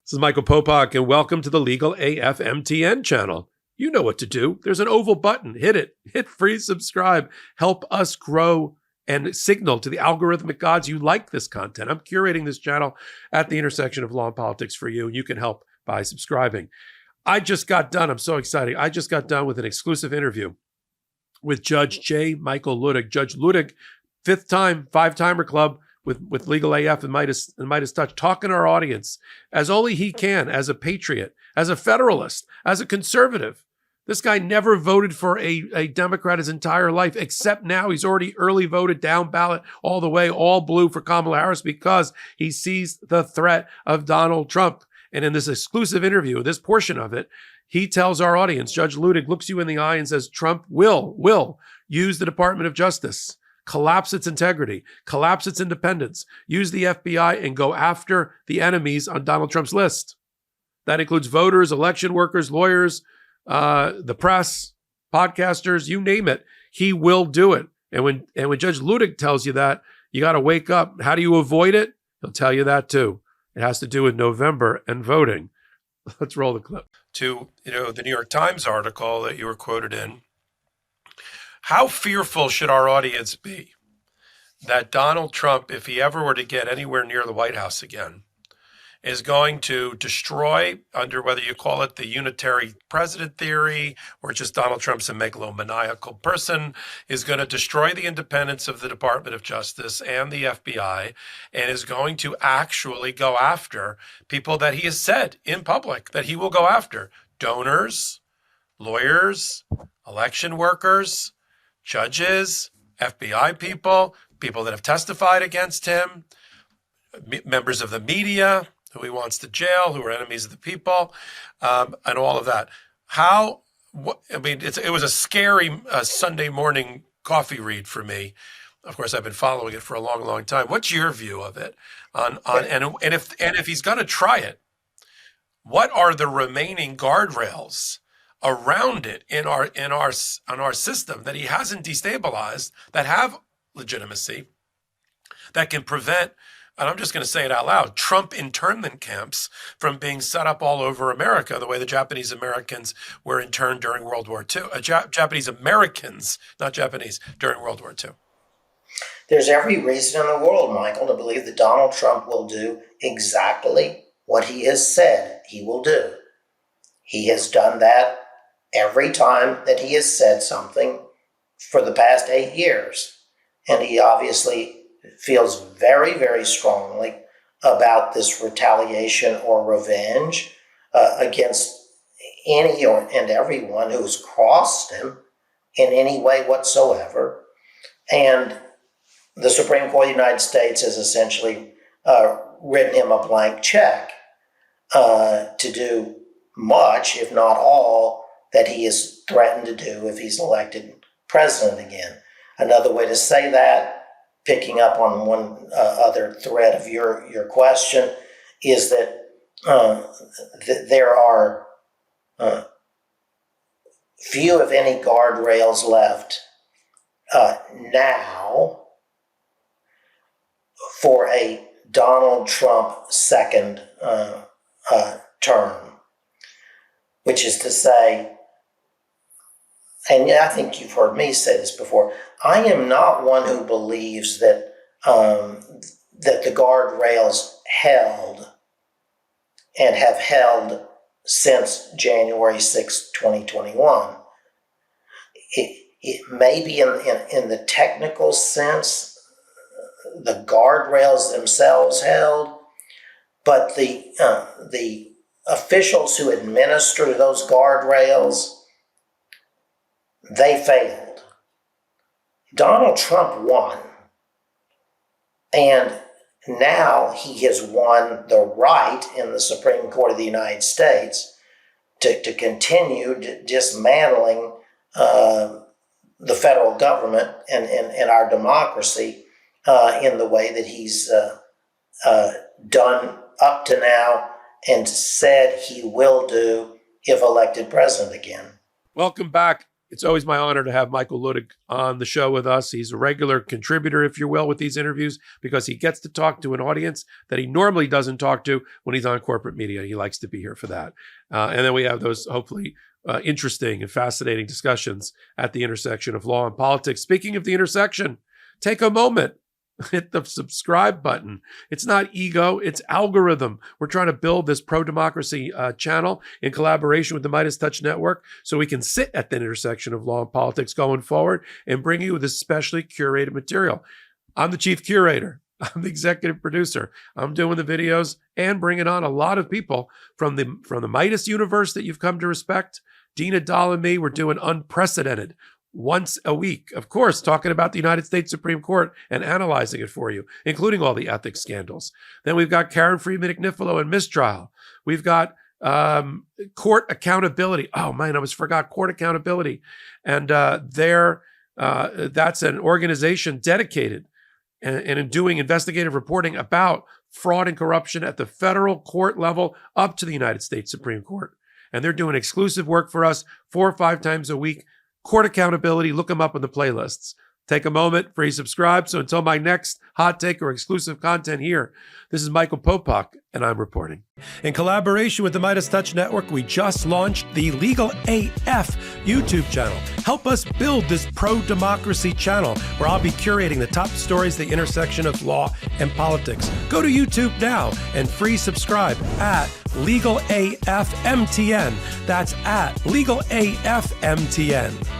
This is Michael Popok, and welcome to the Legal AF MTN channel. You know what to do. There's an oval button. Hit it. Hit free subscribe. Help us grow and signal to the algorithmic gods you like this content. I'm curating this channel at the intersection of law and politics for you, and you can help by subscribing. I just got done. I'm so excited. I just got done with an exclusive interview with Judge J. Michael Luttig. Judge Luttig, five-timer club, with Legal AF and Midas Touch, talking to our audience as only he can, as a patriot, as a federalist, as a conservative. This guy never voted for a Democrat his entire life, except now he's already early voted down ballot all the way, all blue for Kamala Harris because he sees the threat of Donald Trump. And in this exclusive interview, this portion of it, he tells our audience, Judge Luttig looks you in the eye and says, Trump will use the Department of Justice, collapse its integrity, collapse its independence, use the FBI, and go after the enemies on Donald Trump's list. That includes voters, election workers, lawyers, the press, podcasters, you name it. He will do it. And when Judge Luttig tells you that, you got to wake up. How do you avoid it? He'll tell you that too. It has to do with November and voting. Let's roll the clip. To the New York Times article that you were quoted in. How fearful should our audience be that Donald Trump, if he ever were to get anywhere near the White House again, is going to destroy, under whether you call it the unitary president theory or just Donald Trump's a megalomaniacal person, is going to destroy the independence of the Department of Justice and the FBI, and is going to actually go after people that he has said in public that he will go after: donors, lawyers, election workers, judges, FBI people, people that have testified against him, members of the media who he wants to jail, who are enemies of the people, and all of that. It was a scary Sunday morning coffee read for me. Of course, I've been following it for a long, long time. What's your view of it? And if he's going to try it, what are the remaining guardrails around it in our system that he hasn't destabilized, that have legitimacy, that can prevent, and I'm just going to say it out loud, Trump internment camps from being set up all over America the way the Japanese Americans were interned during World War II. Japanese Americans, not Japanese, during World War II. There's every reason in the world, Michael, to believe that Donald Trump will do exactly what he has said he will do. He has done that every time that he has said something for the past 8 years. And he obviously feels very, very strongly about this retaliation or revenge against any and everyone who's crossed him in any way whatsoever. And the Supreme Court of the United States has essentially written him a blank check to do much, if not all, that he is threatened to do if he's elected president again. Another way to say that, picking up on one other thread of your question, is that there are few, if any, guardrails left now for a Donald Trump second term, which is to say, and I think you've heard me say this before, I am not one who believes that that the guardrails held and have held since January 6, 2021. It may be in the technical sense, the guardrails themselves held, but the officials who administer those guardrails, they failed. Donald Trump won, and now he has won the right in the Supreme Court of the United States to continue dismantling the federal government and our democracy in the way that he's done up to now and said he will do if elected president again. Welcome back. It's always my honor to have Michael Luttig on the show with us. He's a regular contributor, if you will, with these interviews because he gets to talk to an audience that he normally doesn't talk to when he's on corporate media. He likes to be here for that. And then we have those hopefully interesting and fascinating discussions at the intersection of law and politics. Speaking of the intersection, take a moment. Hit the subscribe button. It's not ego, it's algorithm. We're trying to build this pro-democracy channel in collaboration with the Midas Touch Network so we can sit at the intersection of law and politics going forward and bring you this specially curated material. I'm the chief curator. I'm the executive producer. I'm doing the videos and bringing on a lot of people from the Midas universe that you've come to respect. Dina Dahl and me, we're doing unprecedented once a week, of course, talking about the United States Supreme Court and analyzing it for you, including all the ethics scandals. Then we've got Karen Friedman Agnifilo and mistrial. We've got court accountability. Oh, man, I almost forgot court accountability. And that's an organization dedicated and in doing investigative reporting about fraud and corruption at the federal court level up to the United States Supreme Court. And they're doing exclusive work for us 4 or 5 times a week. Court accountability, look them up on the playlists. Take a moment, free subscribe. So until my next hot take or exclusive content here, this is Michael Popok, and I'm reporting. In collaboration with the Midas Touch Network, we just launched the Legal AF YouTube channel. Help us build this pro-democracy channel where I'll be curating the top stories at the intersection of law and politics. Go to YouTube now and free subscribe at Legal AF MTN. That's at Legal AF MTN.